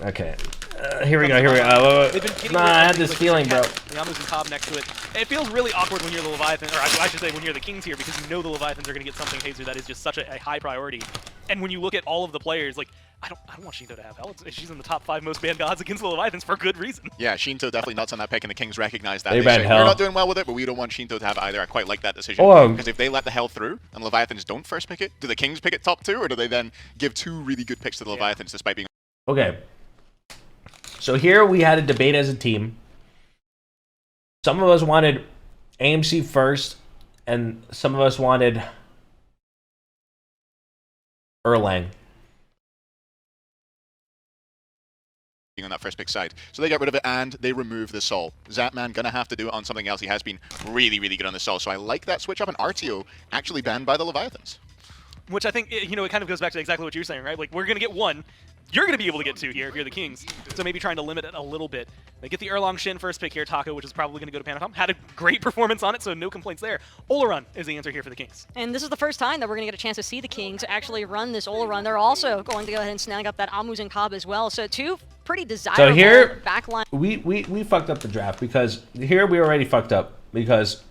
Okay. Here we go. Here we go. Nah, I had this feeling, bro. Yamu's and Cobb next to it. It feels really awkward when you're the Leviathan, or I should say when you're the Kings here, because you know the Leviathans are going to get something Hazer that is just such a high priority. And when you look at all of the players, like, I don't want Shinto to have hell. She's in the top 5 most banned gods against the Leviathans for good reason. Yeah, Shinto definitely nuts on that pick, and the Kings recognize that. They say, hell. we're not doing well with it, but we don't want Shinto to have either. I quite like that decision. Because if they let the hell through, and Leviathans don't first pick it, do the Kings pick it top 2, or do they then give 2 really good picks to the Leviathans despite being... Okay. So here we had a debate as a team. Some of us wanted AMC first, and some of us wanted Erlang. On that first pick side. So they get rid of it and they remove the Sol. Zapman gonna have to do it on something else. He has been really, really good on the Sol. So I like that switch up, and RTO actually banned by the Leviathans. Which I think, you know, it kind of goes back to exactly what you're saying, right? Like, we're going to get 1. You're going to be able to get 2 here if you're the Kings. So maybe trying to limit it a little bit. They get the Erlang Shin first pick here, Taco, which is probably going to go to Panatom. Had a great performance on it, so no complaints there. Olarun is the answer here for the Kings. And this is the first time that we're going to get a chance to see the Kings actually run this Olarun. They're also going to go ahead and snag up that Amuz and Cobb as well. So 2 pretty desirable backline. We fucked up the draft, because here we already fucked up, because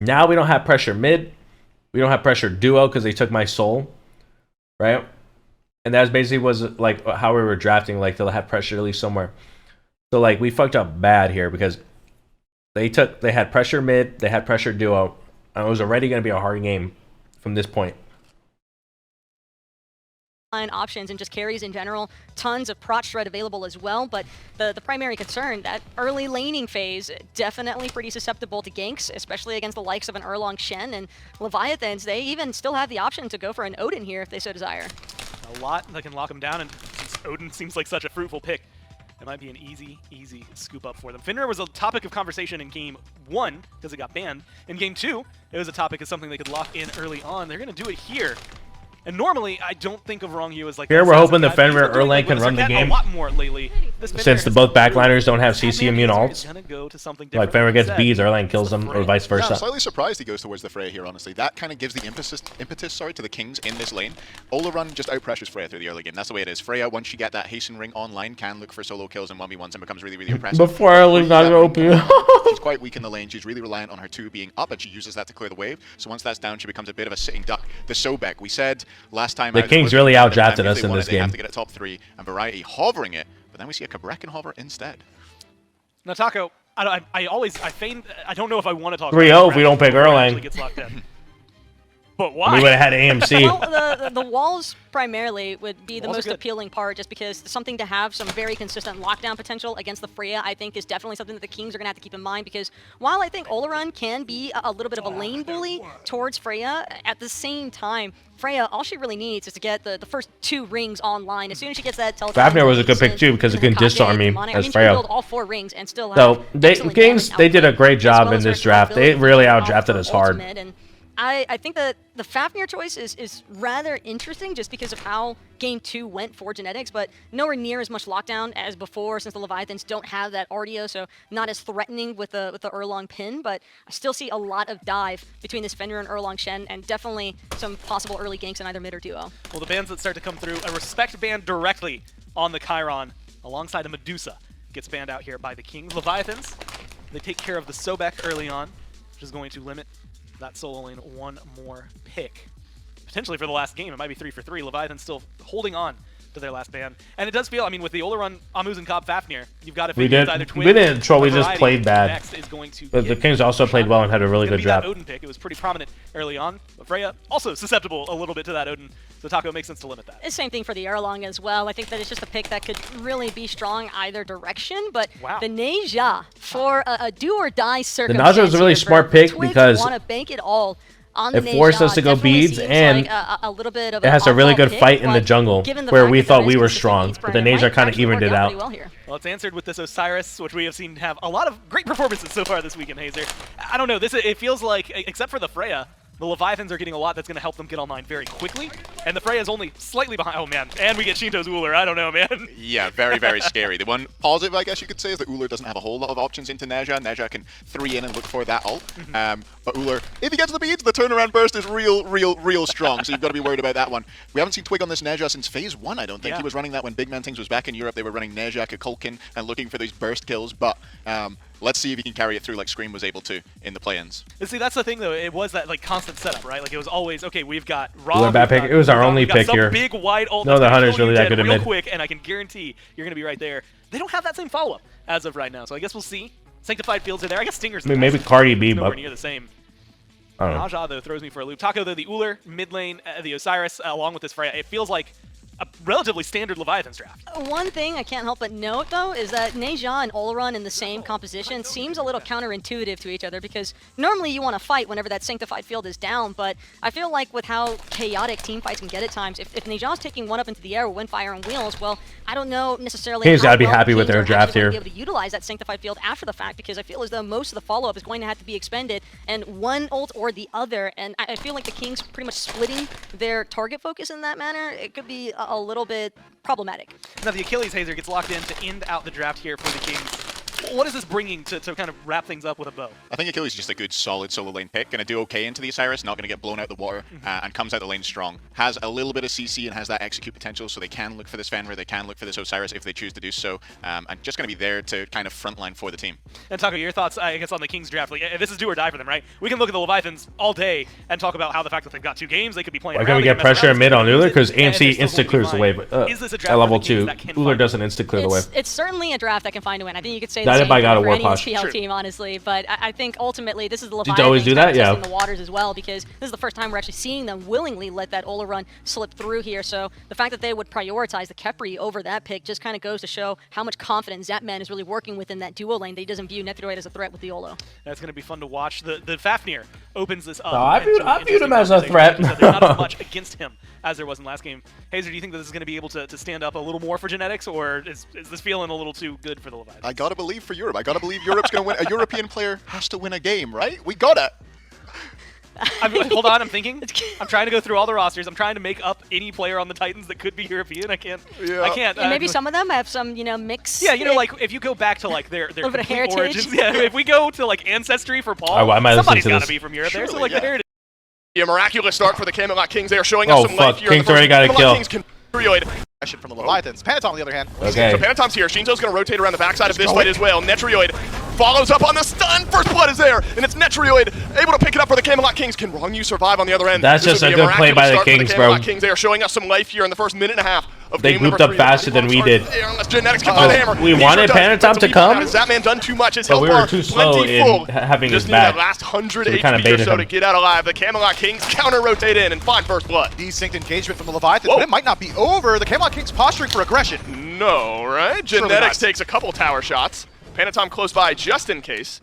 now we don't have pressure mid. We don't have pressure duo because they took my soul, right? And that basically was like how we were drafting, like they'll have pressure at least somewhere. So like we fucked up bad here, because they had pressure mid, they had pressure duo, and it was already going to be a hard game from this point. Options and just carries in general, tons of prot shred available as well, but the primary concern, that early laning phase, definitely pretty susceptible to ganks, especially against the likes of an Erlang Shen, and Leviathans, they even still have the option to go for an Odin here if they so desire. A lot that can lock him down, and since Odin seems like such a fruitful pick, it might be an easy scoop up for them. Fenrir was a topic of conversation in Game 1 because it got banned. In Game 2, it was a topic of something they could lock in early on. They're going to do it here. And normally, I don't think of Wrongyu as like... Here we're hoping the Fenrir Erlang can run the game. A lot more lately. Since the both backliners don't have CC immune ults. Like Fenrir gets beads, Erlang kills them, or vice versa. Yeah, I'm slightly surprised he goes towards the Freya here, honestly. That kind of gives the impetus to the Kings in this lane. Olarun just out-pressures Freya through the early game. That's the way it is. Freya, once you get that hasten ring online, can look for solo kills and 1v1s and becomes really, really impressive. Before Erlang's not OP. She's quite weak in the lane. She's really reliant on her 2 being up, and she uses that to clear the wave. So once that's down, she becomes a bit of a sitting duck. The Sobek, we said last time... The Kings really outdrafted us in this game. They have to get it top 3, and Variety hovering it, but then we see a Cabrakan hover instead. Now, Taco, I don't know if I want to talk 3-0 if we don't pick Erlang. Gets locked in. But why? We would have had AMC. Well, the walls primarily would be the most appealing part, just because something to have some very consistent lockdown potential against the Freya, I think, is definitely something that the Kings are going to have to keep in mind, because while I think Olarun can be a little bit of a lane bully towards Freya, at the same time, Freya, all she really needs is to get the first 2 rings online. As soon as she gets that teleport, Fafnir was a good pick too, because it can disarm me as Freya. Build all 4 rings and still have so Kings, they did a great job in this draft. They really outdrafted us hard. I think that the Fafnir choice is rather interesting, just because of how Game 2 went for Genetics, but nowhere near as much lockdown as before, since the Leviathans don't have that RDO, so not as threatening with the Erlang pin, but I still see a lot of dive between this Fenrir and Erlang Shen, and definitely some possible early ganks in either mid or duo. Well, the bans that start to come through, a Respect ban directly on the Chiron, alongside a Medusa, gets banned out here by the Kings. Leviathans, they take care of the Sobek early on, which is going to limit that solo lane 1 more pick. Potentially for the last game, it might be 3 for 3. Leviathan still holding on to their last ban. And it does feel, I mean, with the Olarun, Amuz, and Cobb Fafnir, you've got to figure it's either Twin. We didn't troll, we just played bad. Next is going to but the Kings also played well and had a really good draft. That Odin pick. It was pretty prominent early on. But Freya also susceptible a little bit to that Odin. So Taco makes sense to limit that. The same thing for the Erlang as well. I think that it's just a pick that could really be strong either direction. But the Neja for a do-or-die circumstance. The Neja was a really smart pick because want to bank it all. It forced us to go beads, and like it has a really good fight in the jungle, where we thought we were strong, but the Neja kind of evened it out. Well, it's answered with this Osiris, which we have seen have a lot of great performances so far this week in Hazer. I don't know, it feels like, except for the Freya, The Leviathans are getting a lot that's going to help them get online very quickly, and the Freya's only slightly behind. Oh man, and we get Shinto's Uller. I don't know, man. Yeah, very, very scary. The one positive, I guess you could say, is that Uller doesn't have a whole lot of options into Neja. Neja can 3 in and look for that ult. But Uller, if he gets the beads, the turnaround burst is real strong, so you've got to be worried about that one. We haven't seen Twig on this Neja since Phase 1, I don't think. Yeah. He was running that when Big Man Things was back in Europe. They were running Neja, Kukulkan, and looking for these burst kills, but let's see if he can carry it through like Scream was able to in the play-ins. And see, that's the thing, though. It was that like constant setup, right? Like it was always, okay, we've got Uller Rob. bad pick. It was our only pick here. Big wide ult. No, that's the gonna Hunter's kill you really that dead good at real mid. quick, and I can guarantee you're going to be right there. They don't have that same follow-up as of right now, so I guess we'll see. Sanctified Fields are there. I guess Stinger's I mean, maybe Cardi B, nowhere but near the same. I don't know. Naja, though, throws me for a loop. Taco, though, the Uller, mid lane, the Osiris, along with this Freya, it feels like a relatively standard Leviathans draft. One thing I can't help but note, though, is that Neja and Oleron in the same composition seems a little counterintuitive to each other, because normally you want to fight whenever that Sanctified Field is down, but I feel like with how chaotic team fights can get at times, if Neja's taking one up into the air with Windfire and Wheels, well, I don't know necessarily Kings how gotta be well happy the with Kings their are draft actually going to here. be able to utilize that Sanctified Field after the fact, because I feel as though most of the follow-up is going to have to be expended, and one ult or the other, and I feel like the Kings pretty much splitting their target focus in that manner, it could be a little bit problematic. Now, the Achilles Hazer gets locked in to end out the draft here for the Kings. What is this bringing to kind of wrap things up with a bow? I think Achilles is just a good, solid solo lane pick. Going to do okay into the Osiris, not going to get blown out the water, and comes out the lane strong. Has a little bit of CC and has that execute potential, so they can look for this Fenrir, they can look for this Osiris if they choose to do so, and just going to be there to kind of frontline for the team. And Taco, your thoughts, I guess, on the Kings draft? Like, this is do or die for them, right? We can look at the Leviathans all day and talk about how the fact that they've got 2 games, they could be playing Why around, can't we they get can mess pressure around, mid on they can Uller? use it, Because and they're AMC still insta holding clears the line. wave. Is this a draft At for level the Kings 2, that can Uller find doesn't insta clear the wave. It's certainly a draft that can find a win. I think you could say That the if I same got a thing for war any posh. SPL True. team, honestly. But I think ultimately this is the Did Leviathans you always do that? kind of Yeah. testing the waters as well, because this is the first time we're actually seeing them willingly let that Ola run slip through here. So the fact that they would prioritize the Kepri over that pick just kind of goes to show how much confidence Zapman is really working within that duo lane, that he doesn't view Netheroid as a threat with the Olo. That's going to be fun to watch. The Fafnir opens this up. No, I and viewed- to an I viewed him interesting as a conversation. threat. So there's not as much against him as there was in last game. Hazer, do you think that this is going to be able to stand up a little more for Genetics, or is this feeling a little too good for the Leviathans? I gotta believe for Europe. I gotta believe Europe's gonna win. A European player has to win a game, right? We got it. Hold on, I'm thinking. I'm trying to go through all the rosters. I'm trying to make up any player on the Titans that could be European. I can't. Yeah. I can't. And maybe some of them have some, mix. Yeah, like if you go back to like their Little bit of complete heritage. origins. Yeah, if we go to like ancestry for Paul, I might listen somebody's to got this. to be from Europe there. So Surely, like yeah. the heritage. A miraculous start for the Camelot Kings. They are showing us Oh, some life fuck. here. in the Kings already first- got a Camelot kill. Kings can Netroid. Aggression from the Leviathans. Panatom, on the other hand, Okay. So Panatom's here. Shinto's going to rotate around the backside of this fight as well. Netrioid follows up on the stun. First blood is there, and it's Netrioid able to pick it up for the Camelot Kings. Can Wrongyu survive on the other end? That's This just would a be good play by the miraculous start for Kings, Camelot bro. Kings. They are showing us some life here in the first minute and a half of They game grouped number up 3. faster than we did. There, unless Genetics can find the hammer. We He wanted sure does. Panatom That's to a come, Has Zapman done too much? His but health we were bar too slow plenty in full. having Just his need that back. last 100 So we kinda HP or baited so him. to get out alive. The Camelot Kings counter rotate in and find first blood. desynced engagement from the Leviathans, Whoa. but it might not be over. The Camelot Kings posturing for aggression. No, right? Surely Genetics not. takes a couple tower shots. Panatom close by just in case.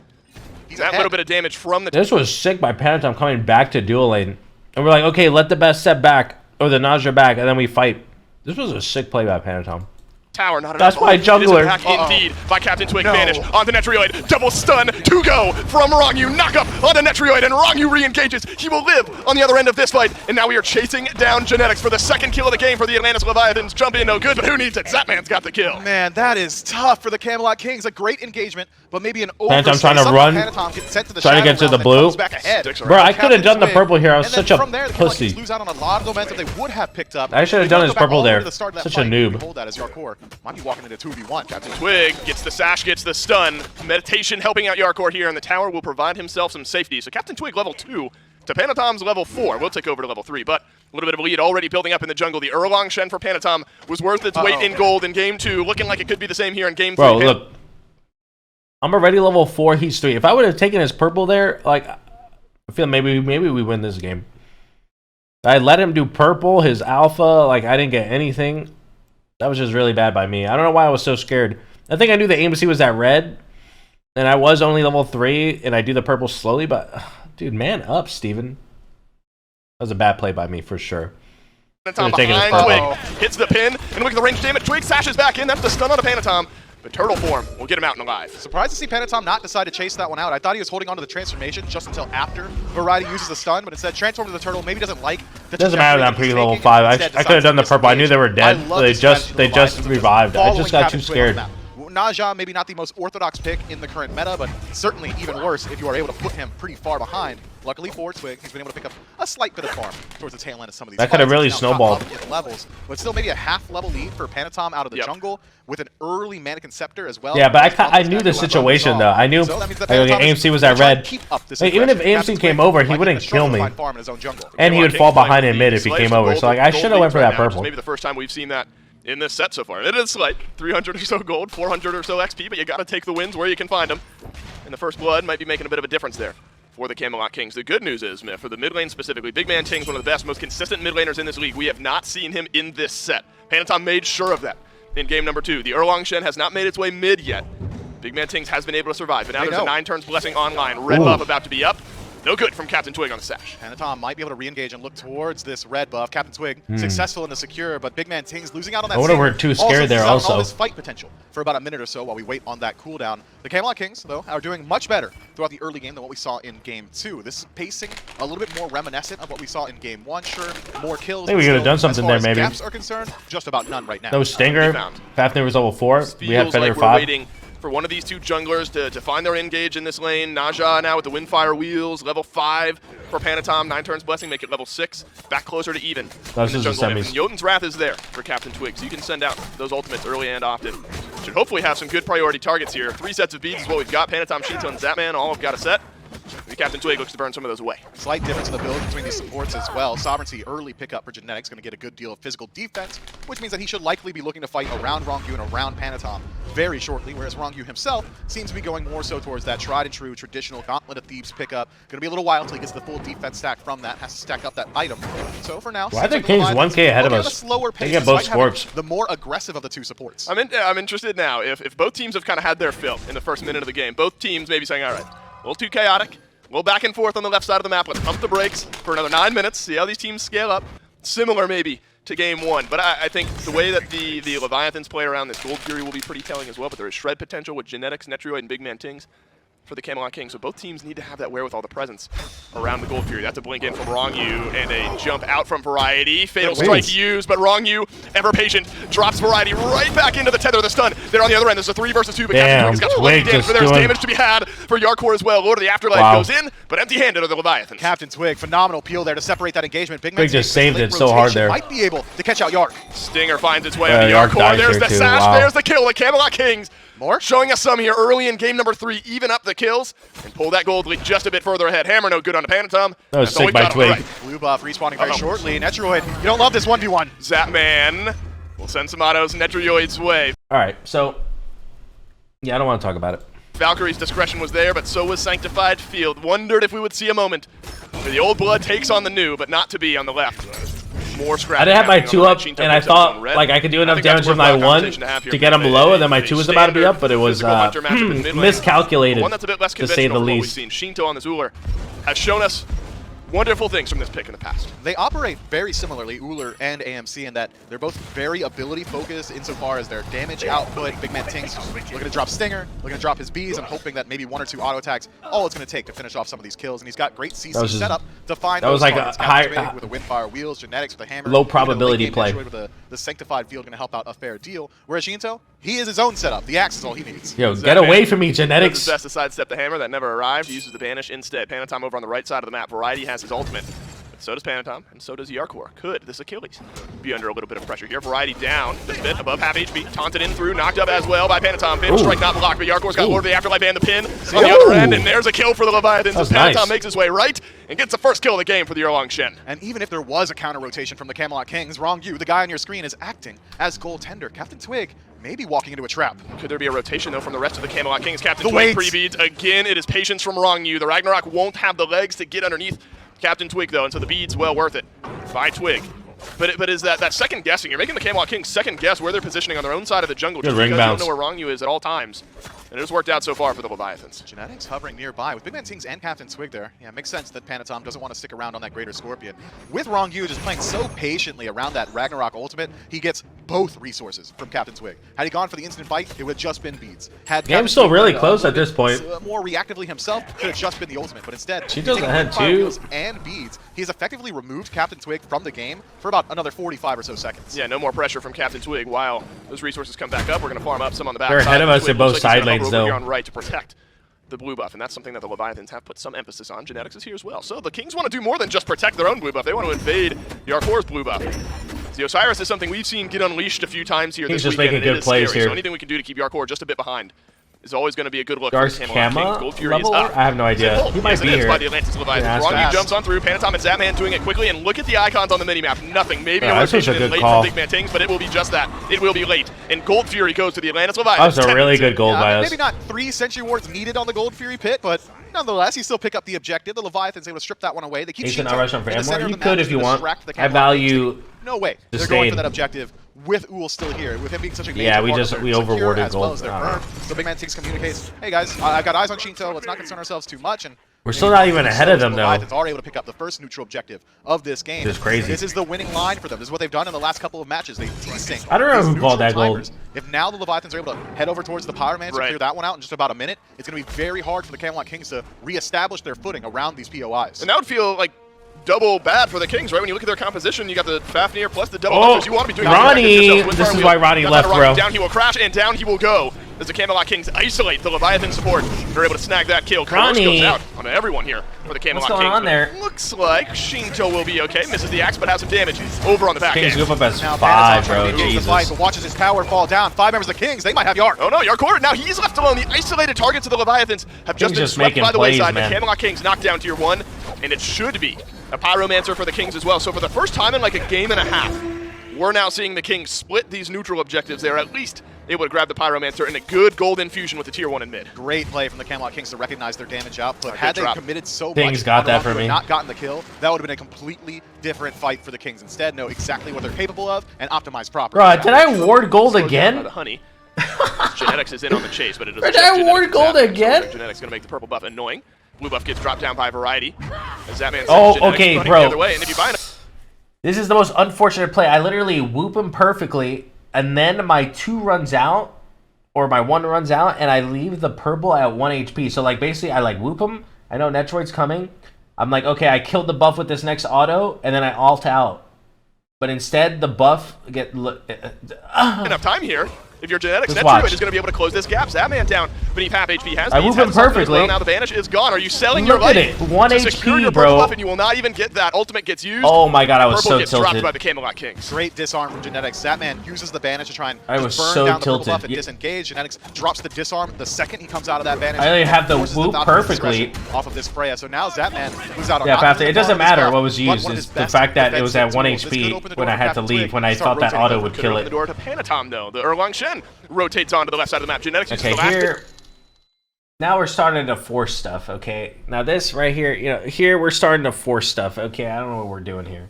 He's That ahead. little bit of damage from the This was sick by Panatom coming back to dual lane. And we're like, okay, let the best step back, or the Nausea back, and then we fight. This was a sick play by Panatom. tower. Not That's enough. my It is jungler. a hack indeed by Captain Twig. No. Vanish onto Netrioid. Double stun to go from Wrongyu. Knock up onto Netrioid, and Wrongyu re-engages. He will live on the other end of this fight. And now we are chasing down Genetics for the second kill of the game for the Atlantis Leviathans. Jump in, no good, but who needs it? Zapman's got the kill. Man, that is tough for the Camelot Kings. A great engagement, but maybe an Panatom oversight. trying to Somehow run, Panatom gets sent to the trying to shadow get to realm the and blue. comes back ahead. Sticks Bro, I could have done the Twig. purple here. I was And then such a from there, the Camelot Kings pussy. lose out on a lot of momentum they would have picked up. I should have They done wanna his go back purple all the way there. to the start of that Such a fight. noob. Hold that as Yarkor might be walking into 2v1. Captain Twig gets the sash, gets the stun. Meditation helping out Yarkor here, and the tower will provide himself some safety. So Captain Twig level 2 to Panatom's level 4. We'll take over to level 3, but a little bit of a lead already building up in the jungle. The Erlong Shen for Panatom was worth its weight in gold in game 2, looking like it could be the same here in game 3. Bro, look. I'm already level 4, he's 3. If I would have taken his purple there, like, I feel maybe we win this game. I let him do purple, his alpha, like, I didn't get anything. That was just really bad by me. I don't know why I was so scared. I think I knew the aim to see was that red, and I was only level 3, and I do the purple slowly, but, dude, man up, Steven. That was a bad play by me, for sure. Panatom Could've taken his behind purple. Twig hits the pin, and look at the range damage. Twig sashes back in. That's the stun on a Panatom. but turtle form will get him out and alive. Surprised to see Panatom not decide to chase that one out. I thought he was holding on to the transformation just until after Variety uses the stun, but instead transform to the turtle. Maybe doesn't like the Doesn't matter that I'm pre-level 5. I could have done the purple. I knew they were dead. They just revived. I just got too scared. Naja, maybe not the most orthodox pick in the current meta, but certainly even worse if you are able to put him pretty far behind. Luckily for Twig, he's been able to pick up a slight bit of farm towards the tail end of some of these. That could have really fights. He's now snowballed. up in levels, but still maybe a half-level lead for Panatom out of the jungle with an early Mannequin Scepter as well. Yeah, but I knew the situation though. I knew AMC was at red. Even if AMC came over, he wouldn't kill me, and he would fall behind in mid if he came over. So like I should have went for that purple. Maybe the first time we've seen that in this set so far. It is like 300 or so gold, 400 or so XP, but you got to take the wins where you can find them. And the first blood might be making a bit of a difference there for the Camelot Kings. The good news is, for the mid lane specifically, Big Man Ting's one of the best, most consistent mid laners in this league. We have not seen him in this set. Panatom made sure of that in game number 2. The Erlang Shen has not made its way mid yet. Big Man Tings has been able to survive, but now there's a 9 turns blessing online. Red buff about to be up. No good from Captain Twig on the sash. Panatom might be able to re-engage and look towards this red buff. Captain Twig successful in the secure, but Big Man Ting's losing out on that. I would've been too scared there also. All this fight potential for about a minute or so while we wait on that cooldown. The Camelot Kings, though, are doing much better throughout the early game than what we saw in game 2. This pacing a little bit more reminiscent of what we saw in game 1. Sure, more kills. I think we could have done something there, maybe. Gaps are concerned, just about none right now. No Stinger. Fafnir was level 4. We had Fender 5. Waiting for one of these two junglers to find their engage in this lane. Naja now with the Windfire Wheels, level 5 for Panatom. 9 turns blessing, make it level 6. Back closer to even. That's just the semis. Jotun's Wrath is there for Captain Twig, so you can send out those ultimates early and often. Should hopefully have some good priority targets here. 3 sets of beads is what we've got. Panatom, Shinto, and Zapman all have got a set. The Captain Twig looks to burn some of those away. Slight difference in the build between these supports as well. Sovereignty early pickup for Genetics, going to get a good deal of physical defense, which means that he should likely be looking to fight around Rongyu and around Panatom very shortly, whereas Rongyu himself seems to be going more so towards that tried and true traditional Gauntlet of Thieves pickup. Going to be a little while until he gets the full defense stack from that, has to stack up that item. So for now, I think King's 1k ahead of us. They get both Scorps. The more aggressive of the two supports. I'm interested now. If both teams have kind of had their fill in the first minute of the game, both teams maybe saying, all right, a little too chaotic, a little back and forth on the left side of the map. Let's pump the brakes for another 9 minutes, see how these teams scale up. Similar maybe to game 1, but I think the way that the Leviathans play around this Gold Fury will be pretty telling as well, but there is shred potential with Genetics, Netrioid, and Big Man Tings for the Camelot Kings, so both teams need to have that wherewithal, the presence around the Gold Fury. That's a blink in from Rongyu and a jump out from Variety. Fatal Strike used, but Rongyu, ever patient, drops Variety right back into the tether of the stun. There on the other end, there's a 3 versus 2, but Captain Twig's got plenty of damage, but there's damage to be had for Yarkor as well. Lord of the Afterlife goes in, but empty-handed are the Leviathans. Captain Twig, phenomenal peel there to separate that engagement. Big just saved it so hard there. Might be able to catch out Yark. Stinger finds its way on the Yarkor. There's the sash, there's the kill. The Camelot Kings more showing us some here early in game number 3, even up the kills, and pull that gold lead just a bit further ahead. Hammer no good on the Panatom. That was sick by Twig. Right. Blue buff respawning very shortly. Netrioid, you don't love this 1v1. Zapman will send some autos Netrioid's way. Alright, so yeah, I don't want to talk about it. Valkyrie's discretion was there, but so was Sanctified Field. Wondered if we would see a moment where the old blood takes on the new, but not to be on the left. More scrap. I didn't have my 2 up, and I thought like I could do enough damage with my 1 to get him low, and then my 2 was about to be up, but it was miscalculated, one that's a bit less to say the least. What we've seen. Shinto on this Uller has shown us wonderful things from this pick in the past. They operate very similarly, Uller and AMC, in that they're both very ability-focused insofar as their damage output. Big Man Ting's looking to drop Stinger, looking to drop his Bees. I'm hoping that maybe 1 or 2 auto attacks, all it's going to take to finish off some of these kills. And he's got great CC setup to find that was like targets. a high with the Windfire Wheels, Genetics with the Hammer. Low probability play. With the Sanctified Field going to help out a fair deal. Whereas Shinto, he is his own setup. The axe is all he needs. Yo, get away from me, Genetics. Does his best to sidestep the Hammer that never arrived. He uses the Banish instead. Panatom over on the right side of the map. Variety has his ultimate. But so does Panatom, and so does Yarkor. Could this Achilles be under a little bit of pressure here? Variety down just a bit, above half HP. Taunted in through, knocked up as well by Panatom. Fatal Strike not blocked, but Yarkor's got Lord of the Afterlife and the pin on the other end, and there's a kill for the Leviathans as Panatom makes his way right and gets the first kill of the game for the Erlang Shen. And even if there was a counter rotation from the Camelot Kings, Rongyu, the guy on your screen, is acting as goaltender. Captain Twig maybe walking into a trap. Could there be a rotation, though, from the rest of the Camelot Kings? Captain Twig pre-beads. Again, it is patience from Rongyu. The Ragnarok won't have the legs to get underneath Captain Twig, though, and so the bead's well worth it by Twig. But is that second guessing? You're making the Camelot Kings second guess where they're positioning on their own side of the jungle just because you don't know where Rongyu is at all times. And it has worked out so far for the Leviathans. Genetics hovering nearby with Big Man Tings and Captain Twig there. Yeah, it makes sense that Panatom doesn't want to stick around on that Greater Scorpion. With Rongyu just playing so patiently around that Ragnarok ultimate, he gets both resources from Captain Twig. Had he gone for the instant fight, it would have just been beads. Had Game's still really close at this point. More reactively himself, could have just been the ultimate, but instead, She he's doesn't taking have fire two. wheels and beads. He's effectively removed Captain Twig from the game for about another 45 or so seconds. Yeah, no more pressure from Captain Twig. While those resources come back up, we're going to farm up some on the back. They're ahead of us Twig in both looks like he's side gonna hover lanes, over here though. on right to protect the blue buff, and that's something that the Leviathans have put some emphasis on. Genetics is here as well. So the Kings want to do more than just protect their own blue buff. They want to invade Yarkor's blue buff. The Osiris is something we've seen get unleashed a few times here He's this just weekend. making and good it is plays scary. here. So anything we can do to keep Yarkor just a bit behind is always going to be a good look. Dark's for the Camelot Kings. Kama Gold Fury is level? up. I have no idea. Oh, He might yes, be it is here. by the Atlantis Leviathans. Yeah, that's Rongyu fast. jumps on through. Panatom and Zapman doing it quickly, and look at the icons on the minimap. Nothing. Maybe Yeah, a this was a rotation is good late call. from Big Man Tings, but it will be just that. It will be late. And Gold Fury goes to the Atlantis That Leviathans. was a really good goal by us. Maybe not 3 Century Wards needed on the Gold Fury pit, but nonetheless, he still pick up the objective. The Leviathans able to strip that one away. They keep Ace and Shinto not rush on for in the center Emor. of You the could map if you to want. distract the I Camelot value Kings. No way. They're disdain. going for that objective with Uhl still here, with him being such a major Yeah, we part just- of we their secure overworded as well gold. as their I don't burn. So Big Man Tings communicates, hey guys, I've got eyes on Shinto. Let's not concern ourselves too much. And We're still not even ahead of them, the though. Leviathans are able to pick up the first neutral objective of this game. This is crazy. This is the winning line for them. This is what they've done in the last couple of matches. They've desynced I don't know these who called neutral that gold. timers. If now the Leviathans are able to head over towards the Pyromancer and Right. clear that one out in just about a minute, it's going to be very hard for the Camelot Kings to reestablish their footing around these POIs. And that would feel like double bad for the Kings, right? When you look at their composition, you got the Fafnir plus the double hunters. You want to be doing Ronnie! that. This is why Ronnie Got left, that bro. Down he will crash, and down he will go. As the Camelot Kings isolate the Leviathan support, they're able to snag that kill. Carlos Ronnie! goes out on everyone here for the Camelot What's going Kings. on there? Looks like Shinto will be okay. Misses the axe, but has some damage over on the back Kings end. move up as Now 5, Panatom bro. trying to engage the fight, Jesus. but watches his tower fall down. 5 members of the Kings, they might have Yark. Oh no, Yarkor, now he's left alone. The isolated targets of the Leviathans have just Kings been just swept making by the plays, wayside. man. The Camelot Kings knocked down tier 1, and it should be a Pyromancer for the Kings as well. So for the first time in like a game and a half, we're now seeing the Kings split these neutral objectives. They're at least able to grab the Pyromancer and a good gold infusion with the tier 1 in mid. Great play from the Camelot Kings to recognize their damage output. Good Had they drop. committed so Kings much, got on that Rongyu for and me. not gotten the kill, that would have been a completely different fight for the Kings. Instead, know exactly what they're capable of and optimize properly. Bro, did I ward gold Slowed down by again? the honey. Genetics is in on the chase, but it doesn't. Did just I Genetics ward and gold Zapman. again? So Genetics going to make the purple buff annoying. Blue buff gets dropped down by Variety. As Zapman Oh, sends Genetics okay, running bro. the other way, and if you buy it, This is the most unfortunate play. I literally whoop him perfectly, and then my 2 runs out, or my 1 runs out, and I leave the purple at 1 HP. So, like, basically, I, like, whoop him. I know Netroid's coming. I'm like, okay, I killed the buff with this next auto, and then I alt out. But instead, the buff get... enough time here. If your Genetics Just Netroid watch. is going to be able to close this gap. Zapman down beneath half HP. Has I these, move him has something as perfectly. well. Now the Vanish is gone. Are you selling Look your at life it. 1 to secure HP, your purple bro. buff, and you will not even get that. Ultimate gets used. Oh my god, I was Purple so gets dropped tilted. by the Camelot Kings. Great disarm from Genetics. Zapman uses the Banish to try and I just was burn so down the tilted. purple buff and Yeah. disengage. Genetics drops the disarm the second he comes out of that Banish. I only have the Forces whoop Falcon's perfectly. discretion off of this Freya. So now Zapman moves out on Yeah, not Fafnir, only it doesn't the ball, matter but what was one used. of It's his the best fact that it was at defensive 1 tools. This could HP open the when door I for had to Captain leave, Twig when I to start thought that rotating auto over. would Could kill open the it. door to Panatom, though. The Erlang Shen rotates onto the left side of the map. Genetics uses Okay, the last here... Now we're starting to force stuff, okay? Now this right here, you know, here we're starting to force stuff, okay? I don't know what we're doing here.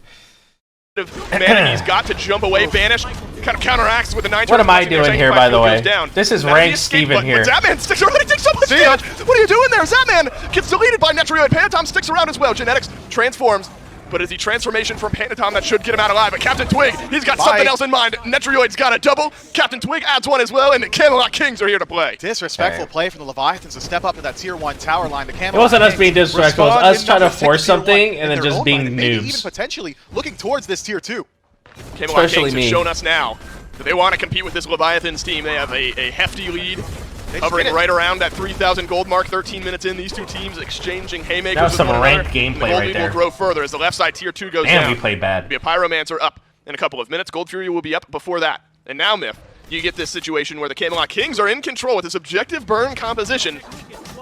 Man, he's got to jump away. Vanish kind of counteracts with the 9 What am I turns. doing here, by the way? Down. This is Now ranked the escape Steven button, here. But Zapman sticks around. He takes so much damage. What are you doing there? Zapman gets deleted by Netroid. Panatom sticks around as well. Genetics transforms. But is the transformation from Panatom that should get him out alive? But Captain Twig, he's got something else in mind. Netroid's got a double. Captain Twig adds 1 as well, and the Camelot Kings are here to play. Disrespectful play from the Leviathans to step up to that tier 1 tower line. The Camelot It wasn't us Kings being disrespectful, it was respond us trying to enough take force tier 1 something and in then their just own being mind, and maybe noobs. even potentially looking towards this tier 2. Camelot Especially Kings me. have shown us now that they want to compete with this Leviathans team. They have a hefty lead. They just Hovering get it. right around that 3,000 gold mark, 13 minutes in. These two teams exchanging haymakers. That was with some one ranked another, and gameplay the gold right lead there. will grow further as the left side tier 2 goes And down. we played bad. Be a Pyromancer up in a couple of minutes. Gold Fury will be up before that. And now, Myth, you get this situation where the Camelot Kings are in control with this objective burn composition.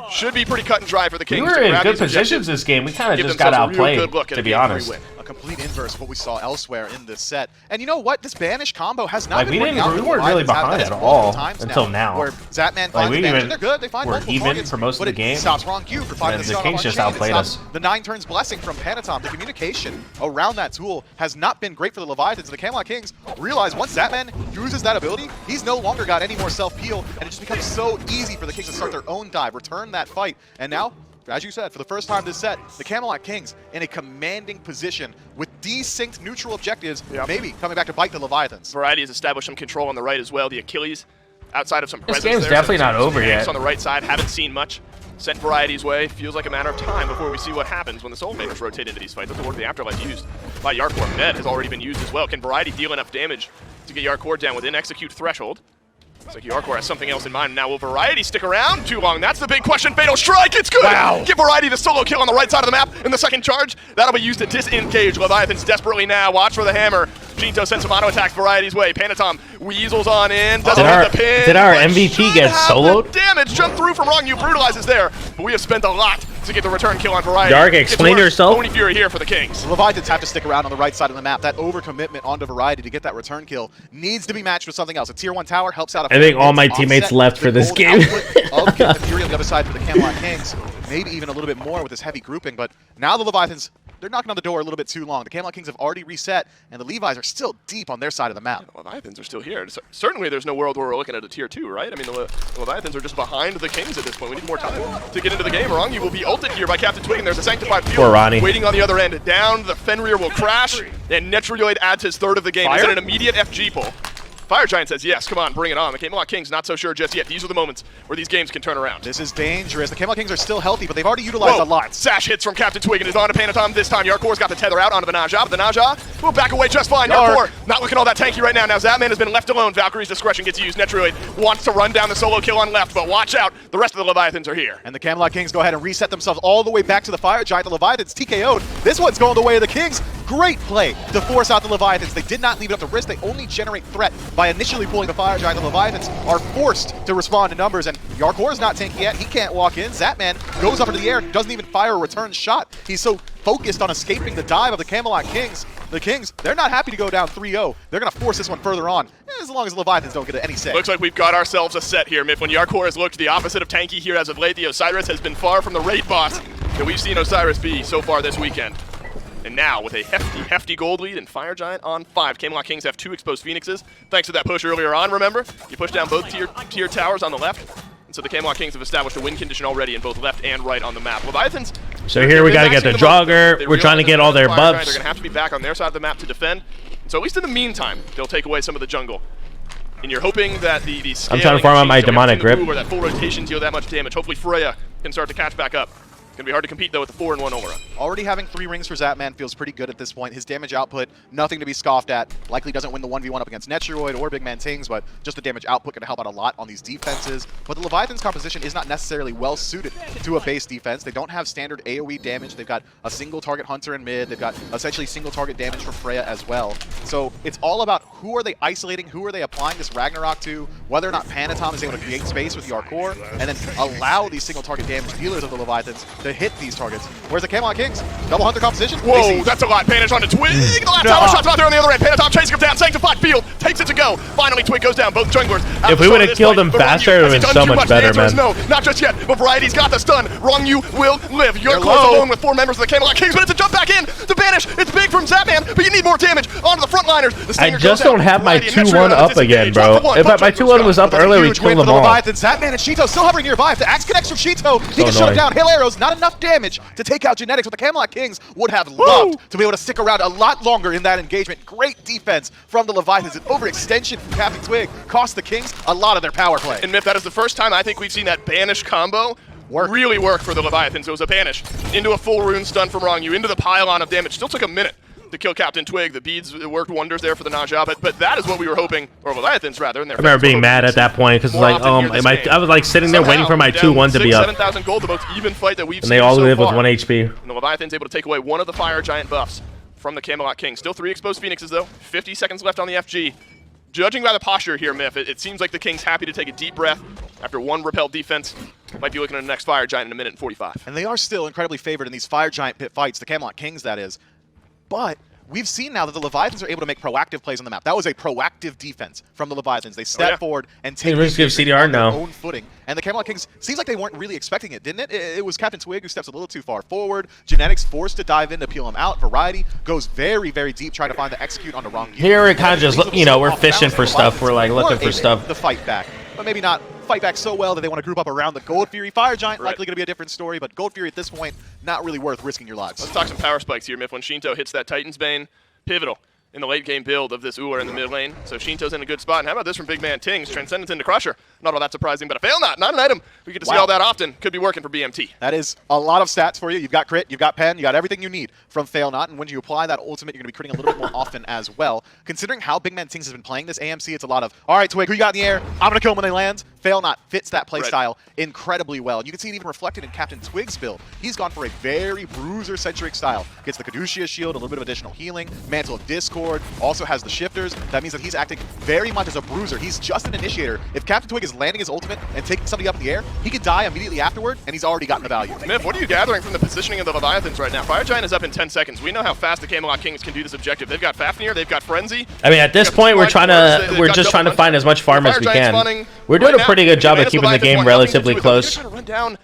Should be pretty cut and dry for the Kings. We were to in grab good these objectives, positions this game. We kind of give just got themselves a real outplayed, good look at to a be game 3 honest. win. a complete inverse of what we saw elsewhere in this set. And you know what? This Banish combo has not Like, been working out. we weren't really behind at all until now. Where Zapman finds we the Banish, even and they're good. They find were multiple even targets, for most of but the it game. stops Wrong Q for finding And the the stun Kings on just chain. outplayed It stops us. the 9 turns blessing from Panatom. The communication around that tool has not been great for the Leviathans. The Camelot Kings realize once Zapman uses that ability, he's no longer got any more self-peel, and it just becomes so easy for the Kings to start their own dive, return that fight, and now, as you said, for the first time this set, the Camelot Kings in a commanding position with desynced neutral objectives, maybe coming back to bite the Leviathans. Variety has established some control on the right as well. The Achilles, outside of some presence game's there, definitely some not over tanks yet. On the right side, haven't seen much. Sent Variety's way. Feels like a matter of time before we see what happens when the Soulmakers rotate into these fights. That's the word the Afterlife used by Yarkor. Med has already been used as well. Can Variety deal enough damage to get Yarkor down within execute threshold? Looks like Yarkor has something else in mind. Now, will Variety stick around too long? That's the big question. Fatal Strike, it's good! Wow. Give Variety the solo kill on the right side of the map in the second charge. That'll be used to disengage Leviathans desperately now. Watch for the hammer. Shinto sends some auto attacks Variety's way. Panatom weasels on in. Doesn't hit the pin. Did our but MVP should get have soloed? the damage. Jump through from Wrong. You brutalizes there. But we have spent a lot to get the return kill on Variety. Dark, explain yourself. Pony Fury here for the Kings. The Leviathans have to stick around on the right side of the map. That overcommitment onto Variety to get that return kill needs to be matched with something else. A tier 1 tower helps out. I think all my teammates left for this game. Of the Fury on the other side for the Camelot Kings. Maybe even a little bit more with this heavy grouping, but now the Leviathans, they're knocking on the door a little bit too long. The Camelot Kings have already reset, and the Levis are still deep on their side of the map. The Leviathans are still here. Certainly there's no world where we're looking at a tier 2, right? I mean, the Leviathans are just behind the Kings at this point. We need more time to get into the game. Wrong, you will be ulted here by Captain Twig, and there's a Sanctified Field Poor Ronnie. waiting on the other end. Down, the Fenrir will crash, and Netroid adds his third of the game. Is it an immediate FG pull? Fire Giant says, yes, come on, bring it on. The Camelot Kings, not so sure just yet. These are the moments where these games can turn around. This is dangerous. The Camelot Kings are still healthy, but they've already utilized a lot. Sash hits from Captain Twig and is on to Panatom this time. Yarkor's got the tether out onto the Naja, but the Naja will back away just fine. Yarkor not looking all that tanky right now. Now Zapman has been left alone. Valkyrie's discretion gets used. Netroid wants to run down the solo kill on left, but watch out. The rest of the Leviathans are here. And the Camelot Kings go ahead and reset themselves all the way back to the Fire Giant. The Leviathans TKO'd. This one's going the way of the Kings. Great play to force out the Leviathans. They did not leave it up to risk. They only generate threat by initially pulling the Fire Giant. The Leviathans are forced to respond in numbers, and Yarkor is not tanky yet. He can't walk in. Zapman goes up into the air, doesn't even fire a return shot. He's so focused on escaping the dive of the Camelot Kings. The Kings, they're not happy to go down 3-0. They're going to force this one further on, as long as the Leviathans don't get any say. Looks like we've got ourselves a set here, Miff. When Yarkor has looked the opposite of tanky here as of late, the Osiris has been far from the raid boss that we've seen Osiris be so far this weekend. And now, with a hefty gold lead and Fire Giant on 5, Camelot Kings have 2 exposed Phoenixes. Thanks to that push earlier on, remember? You push down both tier towers on the left. And so the Camelot Kings have established a win condition already in both left and right on the map. Leviathans. So here we got to get the jogger. We're trying to get all their buffs. They're going to have to be back on their side of the map to defend. And so at least in the meantime, they'll take away some of the jungle. And you're hoping that the I'm trying to farm out my demonic grip. Or that full rotation deal that much damage. Hopefully Freya can start to catch back up. It's going to be hard to compete, though, with the 4-1 Olera. Already having 3 rings for Zapman feels pretty good at this point. His damage output, nothing to be scoffed at. Likely doesn't win the 1v1 up against Netroid or Big Man Tings, but just the damage output can help out a lot on these defenses. But the Leviathan's composition is not necessarily well suited to a base defense. They don't have standard AoE damage. They've got a single target hunter in mid. They've got essentially single target damage from Freya as well. So it's all about who are they isolating, who are they applying this Ragnarok to, whether or not Panatom is able to create space with Yarkor, and then allow these single target damage dealers of the Leviathans to hit these targets. Where's the Camelot Kings? Double hunter composition? Whoa, that's a lot. Banish onto Twig. The last tower shot's out there on the other end. Panatom chasing him down. Sanctified Field takes it to go. Finally, Twig goes down. Both junglers. If we would have killed him faster, it would have been so much better, man. No, not just yet. But Variety's got the stun. Wrong you will live. Yarkor's alone with 4 members of the Camelot Kings, but it's a jump back in. The Banish. It's big from Zapman, but you need more damage onto the frontliners. I just don't have my 2-1 up again, bro. If my 2-1 was up earlier, we'd kill them all. Zapman and Shito still hovering nearby. If the axe connects from Shito, he can shut him down. Hail arrows, not enough damage to take out Genetics, but the Camelot Kings would have loved to be able to stick around a lot longer in that engagement. Great defense from the Leviathans. An overextension from Captain Twig cost the Kings a lot of their power play. And Miff, that is the first time I think we've seen that Banish combo really work for the Leviathans. It was a Banish into a full rune stun from Wrong You, into the pylon of damage. Still took a minute to kill Captain Twig. The beads worked wonders there for the Naja, but that is what we were hoping, or Leviathans rather. I remember being mad at that point because like, I was like sitting there waiting for my 2-1 to be up. 7,000 gold, the most even fight that we've seen. And they all live so with 1 HP. And the Leviathans able to take away one of the Fire Giant buffs from the Camelot King. Still 3 exposed Phoenixes though. 50 seconds left on the FG. Judging by the posture here, Miff, it seems like the King's happy to take a deep breath after 1 repelled defense. Might be looking at the next Fire Giant in a minute and 45. And they are still incredibly favored in these Fire Giant pit fights, the Camelot Kings, that is. but we've seen now that the Leviathans are able to make proactive plays on the map. That was a proactive defense from the Leviathans. They step forward and take just give CDR on their now. own footing. And the Camelot Kings, seems like they weren't really expecting it, didn't it? It was Captain Twig who steps a little too far forward. Genetics forced to dive in to peel him out. Variety goes very, very deep trying to find the execute on the wrong. Here it kind of just, you know, we're fishing for stuff. We're like looking for stuff. The fight back, but maybe not fight back so well that they want to group up around the Gold Fury. Fire Giant, likely going to be a different story, but Gold Fury at this point, not really worth risking your lives. Let's talk some power spikes here, Miff. When Shinto hits that Titan's Bane, pivotal in the late game build of this Uller in the mid lane. So Shinto's in a good spot. And how about this from Big Man Tings? Transcendence into Crusher. Not all that surprising, but a fail not an item we get to see all that often. Could be working for BMT. That is a lot of stats for you. You've got crit, you've got pen, you got everything you need from Fail Not, and when you apply that ultimate, you're going to be critting a little bit more often as well. Considering how Big Man Tings has been playing this AMC, it's a lot of, all right, Twig, who you got in the air? I'm going to kill them when they land. Fail Not fits that play style incredibly well. And you can see it even reflected in Captain Twig's build. He's gone for a very bruiser-centric style. Gets the Caduceus shield, a little bit of additional healing, Mantle of Discord, also has the shifters. That means that he's acting very much as a bruiser. He's just an initiator. If Captain Twig is landing his ultimate and taking somebody up in the air, he could die immediately afterward, and he's already gotten the value. Miff, what are you gathering from the positioning of the Leviathans right now? Fire Giant is up in 10 seconds. We know how fast the Camelot Kings can do this objective. They've got Fafnir, they've got Frenzy. I mean, at this point, we're just trying to find as much farm as we can. We're doing a pretty good job of keeping the game relatively close. Trying to run down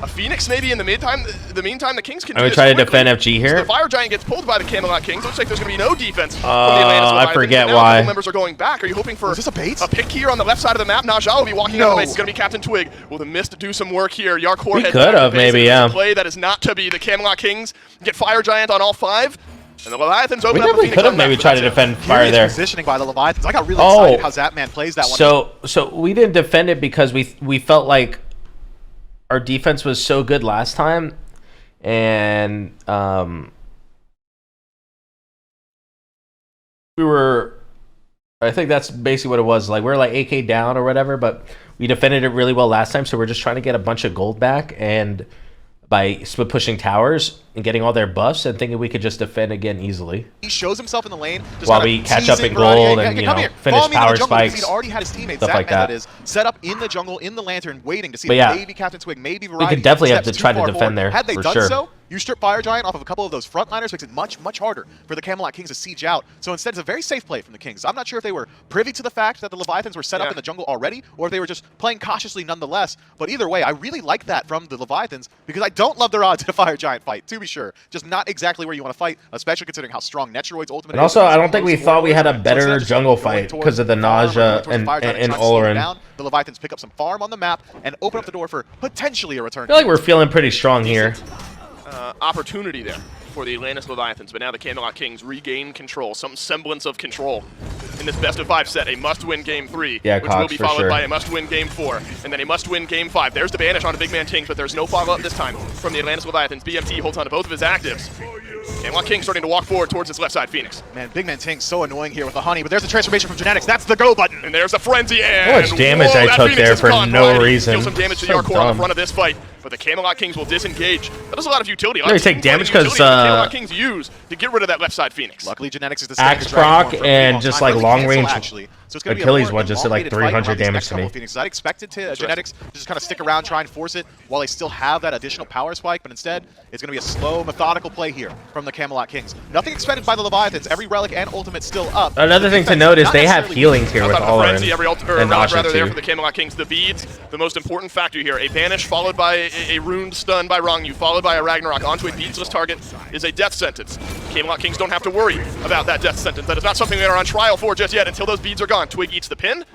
a Phoenix maybe in the meantime. The Kings can. I'm gonna try to defend FG here. So the Fire Giant gets pulled by the Camelot Kings. Looks like there's gonna be no defense from the Atlantis Leviathans. I forget now why. Members are going back. Are you hoping for is this a bait? A pick here on the left side of the map? Najah will be walking out of the base. It's gonna be Captain Twig. Will the Mist do some work here? Yarkor We could have maybe, yeah. Play that is not to be. The Camelot Kings get Fire Giant on all 5. And the Leviathans open We up definitely could have maybe tried to defend fire there. Positioning by the Leviathans. I got really excited how Zapman plays that one. So we didn't defend it because we felt like our defense was so good last time, and we were. I think that's basically what it was. Like we were like AK down or whatever, but we defended it really well last time. So we're just trying to get a bunch of gold back, and by split pushing towers and getting all their buffs and thinking we could just defend again easily. He shows himself in the lane just while we catch up in gold and, you know, finish power spikes. He'd already had his teammates, stuff like that. Is set up in the jungle, in the lantern, waiting to see if maybe Captain Twig, maybe Variety. We could definitely have to try to defend there. Had they for done sure. so, you strip Fire Giant off of a couple of those frontliners, makes it much, much harder for the Camelot Kings to siege out. So instead, it's a very safe play from the Kings. I'm not sure if they were privy to the fact that the Leviathans were set up in the jungle already, or if they were just playing cautiously nonetheless. But either way, I really like that from the Leviathans, because I don't love their odds in a Fire Giant fight, to be sure. Just not exactly where you want to fight, especially considering how strong Netroid's ultimate is. And also, I don't think we thought we had a better jungle fight because of the nausea and Oloran. The Leviathans pick up some farm on the map and open up the door for potentially a return. I feel like we're feeling pretty strong here. Opportunity there for the Atlantis Leviathans, but now the Camelot Kings regain control, some semblance of control in this best-of-5 set. A must-win Game 3, which will be followed by a must-win Game 4, and then a must-win Game 5. There's the banish onto Big Man Tings, but there's no follow-up this time from the Atlantis Leviathans. BMT holds on to both of his actives. Camelot King starting to walk forward towards his left side Phoenix. Man, Big Man Tings so annoying here with the honey, but there's a transformation from Genetics. That's the go button. And there's the frenzy, and how much damage I took there for no reason. Deal some damage to Yarkor on the front of this fight, but the Camelot Kings will disengage. That does a lot of utility. They take damage because the Camelot Kings use to get rid of that left side Phoenix. Luckily, Genetics is the axe proc and just like long range. So it's going to be Achilles one just did like 300 damage to me. I expected Genetics to just kind of stick around, try and force it while they still have that additional power spike, but instead it's going to be a slow, methodical play here from the Camelot Kings. Nothing expended by the Leviathans. Every relic and ultimate still up. Another thing to note is they have healings here with Oloran and Nasha there for the Camelot Kings. The beads, the most important factor here. A banish followed by a runed stun by Rongyu, followed by a Ragnarok onto a beadsless target is a death sentence. Camelot Kings don't have to worry about that death sentence. That is not something they are on trial for just yet until those beads are gone. Twig eats the pin.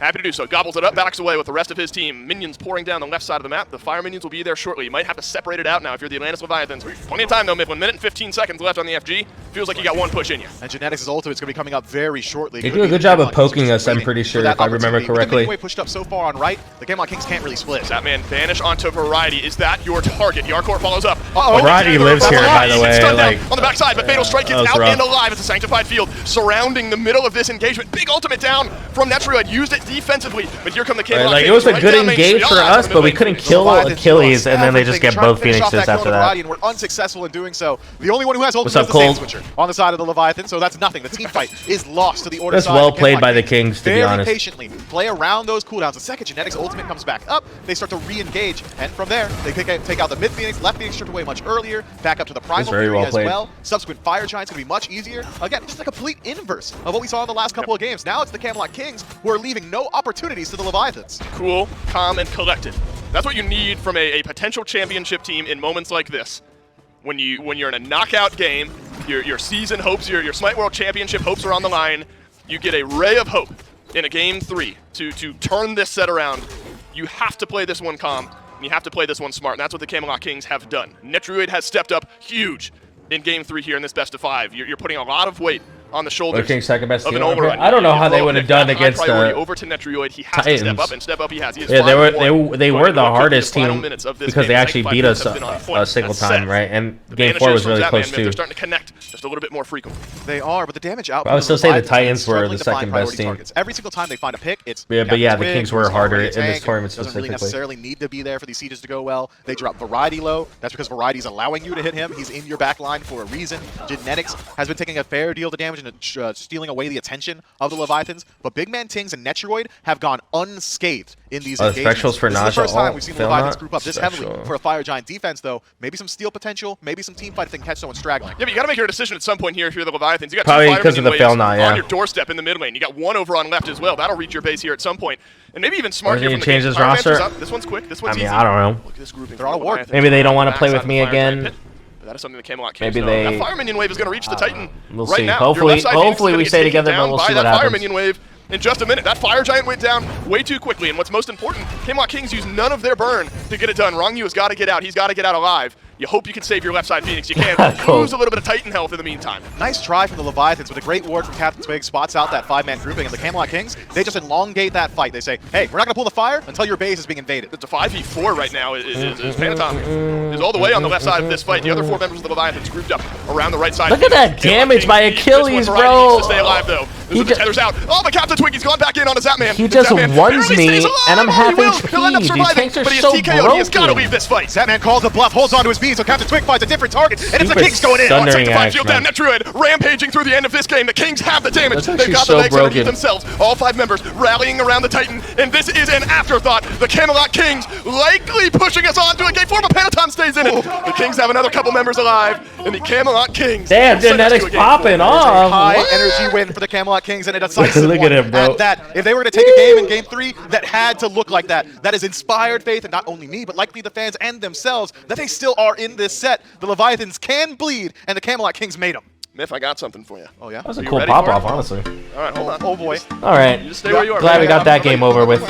Happy to do so. Gobbles it up, backs away with the rest of his team. Minions pouring down the left side of the map. The fire minions will be there shortly. You might have to separate it out now if you're the Atlantis Leviathans. Plenty of time though, Miff. 1 minute and 15 seconds left on the FG. Feels like you got one push in you. And Genetics' ultimate is going to be coming up very shortly. They do a good job of poking us, I'm pretty sure, if I remember correctly. With the pushed up so far on right, the Camelot Kings can't really split. Zapman vanish onto Variety. Is that your target? Yarkor follows up. Variety lives here, by the way. Like, on the backside, but Fatal Strike gets out and alive. It's a sanctified field surrounding the middle of this engagement. Big ultimate down from Netroid. Used it defensively, but here come the Right, Camelot like, it Kings was a right good down Main engage Street. for I'll us, ask but we them couldn't to kill Leviathans Achilles, do and then they just everything, get trying both to finish off Phoenixes that kill after on the that. variety, and we're unsuccessful in doing so. The only one who has ultimate What's is up, the Sand Cole? Switcher on the side of the Leviathan, so that's nothing. The team fight is lost to the Order That's side. well The played Camelot by the Kings Kings, to be very honest. patiently play around those cooldowns. The second Genetics ultimate comes back up, they start to re-engage, and from there, they take out the mid Phoenix, left Phoenix stripped away much earlier, back up to the Primal very Fury well as played. well. Subsequent Fire Giant's going to be much easier. Again, just a complete inverse of what we saw in the last couple of games. Now it's the Camelot Kings who are leaving no opportunities to the Leviathans. Cool, calm, and collected. That's what you need from a potential championship team in moments like this. When you're in a knockout game, your season hopes, your Smite World Championship hopes are on the line, you get a ray of hope in a game 3 to turn this set around. You have to play this one calm, and you have to play this one smart, and that's what the Camelot Kings have done. Netruid has stepped up huge in game 3 here in this best of 5. You're putting a lot of weight on the shoulders King's second best of an team over. Overrun. I don't know how they You would have throw done that high against priority the over to Netruid. He has to step Titans. up, and step up he has. He is Yeah, they 5-1. were Going the into hardest final team minutes of this because they game. actually Five beat minutes us have been on a point. single That's time, set. right? And The game 4 vanishes was from really Zapman, close man, too. they're starting to connect just a little bit more frequently. They are, but the damage output. I would still say the Leviathans Titans is were struggling the to find second priority best team. targets. Every single time they find a pick, it's Yeah, but yeah, the Twig, Kings were who's harder already a in this tank, tournament doesn't really specifically. necessarily need to be there for these sieges to go well. They drop Variety low. That's because Variety's allowing you to hit him. He's in your back line for a reason. Genetics has been taking a fair deal of damage and stealing away the attention of the Leviathans, but Big Man Tings and Netroid have gone unscathed in these engagements. Specials for This is the Naja. first time we've seen the Fail Leviathans not group up this heavily special. for a Fire Giant defense, though. Maybe some steal potential, maybe some team fight if they can catch someone straggling. Yeah, but you got to make your decision at some point here if you're the Leviathans. You got Probably two Fire because of Minion the fail waves now, yeah. on your doorstep in the mid lane. You got one over on left as well. That'll reach your base here at some point. And maybe even smart Or here he from the change game. his Fire Mancer's roster? up. This one's quick. This one's I mean, easy. I don't know. Look at this grouping. They're on a from the ward. Leviathans. Maybe they don't want to play Backside with of me the Fire Giant again. pit. But that is something the Camelot Kings Maybe know. they- That Fire Minion wave is going to reach the Titan We'll right see. now. Hopefully- Your left side Phoenix hopefully is we gonna stay get together, taken but down we'll by see what that Fire happens. Minion wave in just a minute. That Fire Giant went down way too quickly, and what's most important, Camelot Kings use none of their burn to get it done. Rongyu has got to get out. He's got to get out alive. You hope you can save your left side Phoenix. You can't. Cool. Lose a little bit of Titan health in the meantime. Nice try from the Leviathans with a great ward from Captain Twig, spots out that 5-man grouping, and the Camelot Kings, they just elongate that fight. They say, hey, we're not going to pull the fire until your base is being invaded. It's a 5v4 right now. Is Panatom is all the way on the left side of this fight. The other 4 members of the Leviathans grouped up around the right side. Look at that damage by Achilles, This one, bro. Variety needs to stay alive, though. He The tether's out. Oh, the Captain Twig, he's gone back in on a Zapman. He The just Zapman ones barely me, stays alive. and I'm Oh, half he will. HP. He'll end up These surviving, tanks are but he is so TKO'd. He has got to broken. leave this fight. Zapman calls the bluff, holds onto his beam, so Captain Twig finds a different target, and it's the Super Kings going in. thunder- Take the Thundering 5 shield axe, down. man. Netruid rampaging through the end of this game. The Kings have the damage. That's They've actually got so the legs underneath broken. themselves. All 5 members rallying around the Titan, and this is an afterthought. The Camelot Kings likely pushing us on to a game 4, but Panatom stays in it. The Kings have another couple members alive, and the Camelot Kings. Damn, send us to Genetics a game popping 4. off. High What? energy win for the Camelot Kings, and a decisive Look at one him, bro. that. If they were to take a game in game 3 that had to look like that, that has inspired faith in not only me, but likely the fans and themselves, that they still are in this set. The Leviathans can bleed, and the Camelot Kings made them. Myth, I got something for you. Oh, yeah? That was a You cool ready pop for it? off, honestly. All right, hold on. Oh, boy. All right. You just stay where you are. Glad we man. got that game over with.